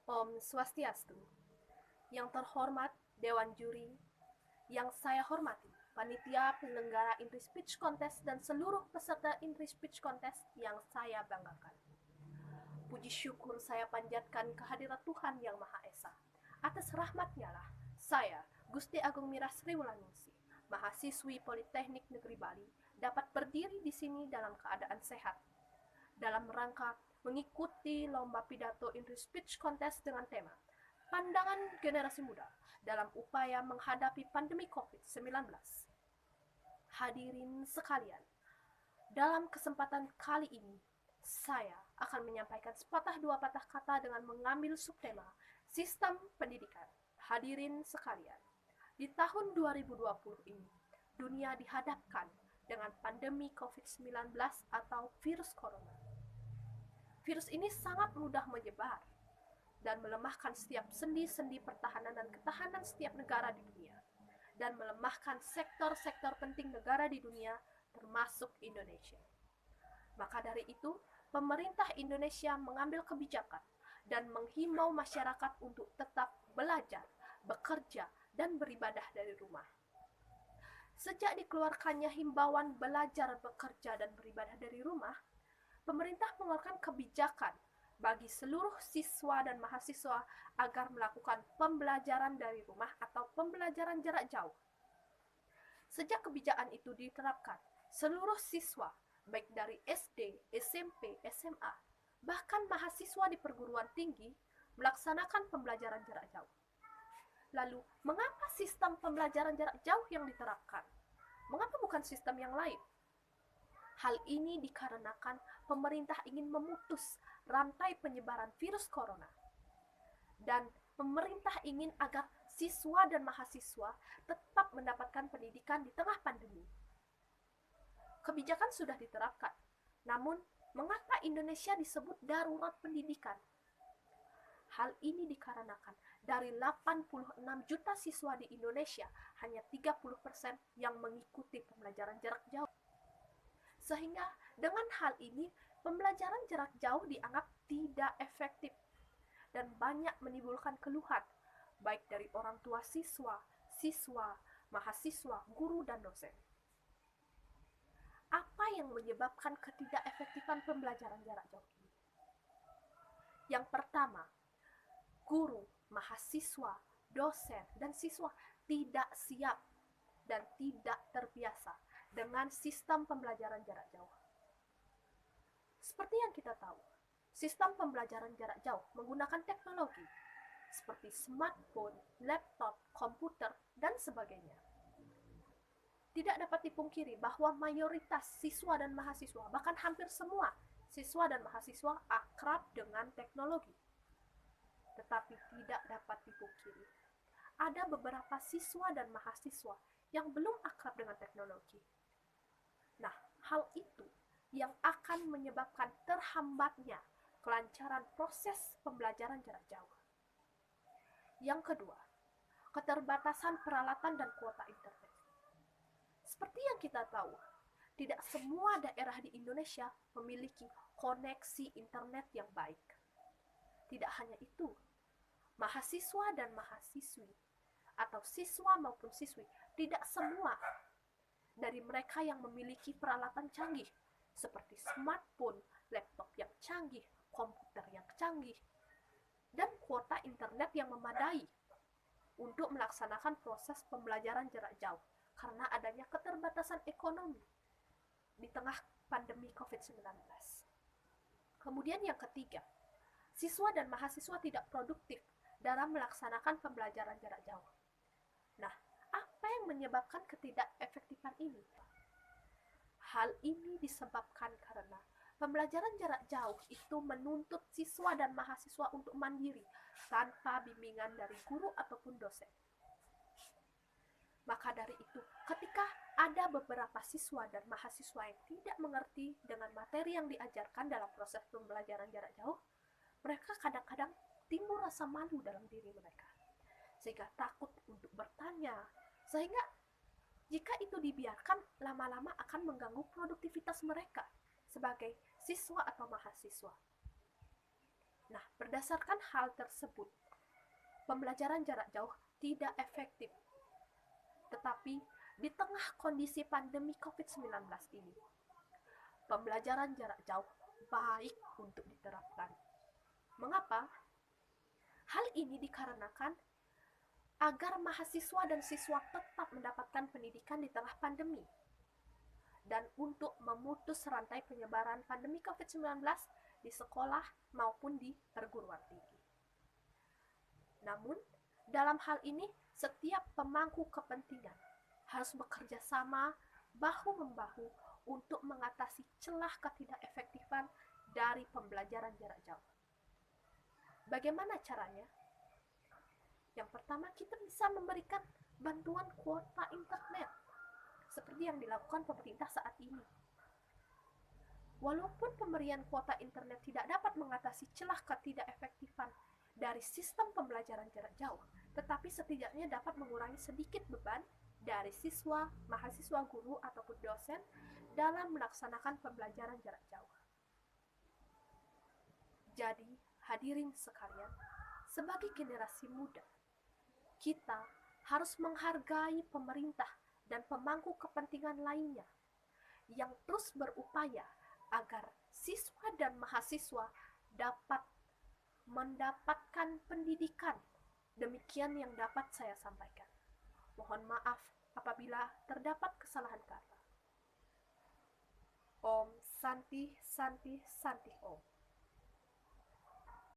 Om Swastiastu. Yang terhormat Dewan Juri, yang saya hormati panitia penyelenggara English Speech Contest dan seluruh peserta English Speech Contest yang saya banggakan. Puji syukur saya panjatkan kehadirat Tuhan Yang Maha Esa. Atas rahmat-Nya lah, saya, Gusti Agung Mira Sriwulandungsi, mahasiswi Politeknik Negeri Bali, dapat berdiri di sini dalam keadaan sehat. Dalam rangka mengikuti lomba pidato English Speech Contest dengan tema Pandangan Generasi Muda dalam upaya menghadapi pandemi COVID-19. Hadirin sekalian, dalam kesempatan kali ini, saya akan menyampaikan sepatah dua patah kata dengan mengambil subtema Sistem Pendidikan. Hadirin sekalian, di tahun 2020 ini, dunia dihadapkan dengan pandemi COVID-19 atau virus corona. Virus ini sangat mudah menyebar dan melemahkan setiap sendi-sendi pertahanan dan ketahanan setiap negara di dunia, dan melemahkan sektor-sektor penting negara di dunia, termasuk Indonesia. Maka dari itu, pemerintah Indonesia mengambil kebijakan dan menghimbau masyarakat untuk tetap belajar, bekerja, dan beribadah dari rumah. Sejak dikeluarkannya himbauan belajar, bekerja, dan beribadah dari rumah, pemerintah mengeluarkan kebijakan bagi seluruh siswa dan mahasiswa agar melakukan pembelajaran dari rumah atau pembelajaran jarak jauh. Sejak kebijakan itu diterapkan, seluruh siswa baik dari SD, SMP, SMA, bahkan mahasiswa di perguruan tinggi melaksanakan pembelajaran jarak jauh. Lalu, mengapa sistem pembelajaran jarak jauh yang diterapkan? Mengapa bukan sistem yang lain? Hal ini dikarenakan pemerintah ingin memutus rantai penyebaran virus corona. Dan pemerintah ingin agar siswa dan mahasiswa tetap mendapatkan pendidikan di tengah pandemi. Kebijakan sudah diterapkan, namun mengapa Indonesia disebut darurat pendidikan? Hal ini dikarenakan dari 86 juta siswa di Indonesia, hanya 30% yang mengikuti pembelajaran jarak jauh. Sehingga dengan hal ini, pembelajaran jarak jauh dianggap tidak efektif dan banyak menimbulkan keluhan, baik dari orang tua siswa, mahasiswa, guru, dan dosen. Apa yang menyebabkan ketidakefektifan pembelajaran jarak jauh ini? Yang pertama, guru, mahasiswa, dosen, dan siswa tidak siap dan tidak terbiasa dengan sistem pembelajaran jarak jauh. Seperti yang kita tahu, sistem pembelajaran jarak jauh menggunakan teknologi seperti smartphone, laptop, komputer, dan sebagainya. Tidak dapat dipungkiri bahwa mayoritas siswa dan mahasiswa, bahkan hampir semua siswa dan mahasiswa akrab dengan teknologi. Tetapi tidak dapat dipungkiri, ada beberapa siswa dan mahasiswa yang belum akrab dengan teknologi. Nah, hal itu yang akan menyebabkan terhambatnya kelancaran proses pembelajaran jarak jauh. Yang kedua, keterbatasan peralatan dan kuota internet. Seperti yang kita tahu, tidak semua daerah di Indonesia memiliki koneksi internet yang baik. Tidak hanya itu, mahasiswa dan mahasiswi atau siswa maupun siswi, tidak semua dari mereka yang memiliki peralatan canggih seperti smartphone, laptop yang canggih, komputer yang canggih, dan kuota internet yang memadai untuk melaksanakan proses pembelajaran jarak jauh karena adanya keterbatasan ekonomi di tengah pandemi COVID-19. Kemudian yang ketiga, siswa dan mahasiswa tidak produktif dalam melaksanakan pembelajaran jarak jauh. Nah, apa yang menyebabkan ketidakefektifan ini? Hal ini disebabkan karena pembelajaran jarak jauh itu menuntut siswa dan mahasiswa untuk mandiri tanpa bimbingan dari guru ataupun dosen. Maka dari itu, ketika ada beberapa siswa dan mahasiswa yang tidak mengerti dengan materi yang diajarkan dalam proses pembelajaran jarak jauh, mereka kadang-kadang timbul rasa malu dalam diri mereka, sehingga takut untuk bertanya, sehingga jika itu dibiarkan, lama-lama akan mengganggu produktivitas mereka sebagai siswa atau mahasiswa. Nah, berdasarkan hal tersebut, pembelajaran jarak jauh tidak efektif. Tetapi di tengah kondisi pandemi COVID-19 ini, pembelajaran jarak jauh baik untuk diterapkan. Mengapa? Hal ini dikarenakan agar mahasiswa dan siswa tetap mendapatkan pendidikan di tengah pandemi dan untuk memutus rantai penyebaran pandemi COVID-19 di sekolah maupun di perguruan tinggi. Namun, dalam hal ini, setiap pemangku kepentingan harus bekerja sama bahu-membahu untuk mengatasi celah ketidakefektifan dari pembelajaran jarak jauh. Bagaimana caranya? Yang pertama, kita bisa memberikan bantuan kuota internet, seperti yang dilakukan pemerintah saat ini. Walaupun pemberian kuota internet tidak dapat mengatasi celah ketidakefektifan dari sistem pembelajaran jarak jauh, tetapi setidaknya dapat mengurangi sedikit beban dari siswa, mahasiswa, guru, ataupun dosen dalam melaksanakan pembelajaran jarak jauh. Jadi, hadirin sekalian, sebagai generasi muda, kita harus menghargai pemerintah dan pemangku kepentingan lainnya yang terus berupaya agar siswa dan mahasiswa dapat mendapatkan pendidikan. Demikian yang dapat saya sampaikan. Mohon maaf apabila terdapat kesalahan kata. Om Santi Santi Santi Om.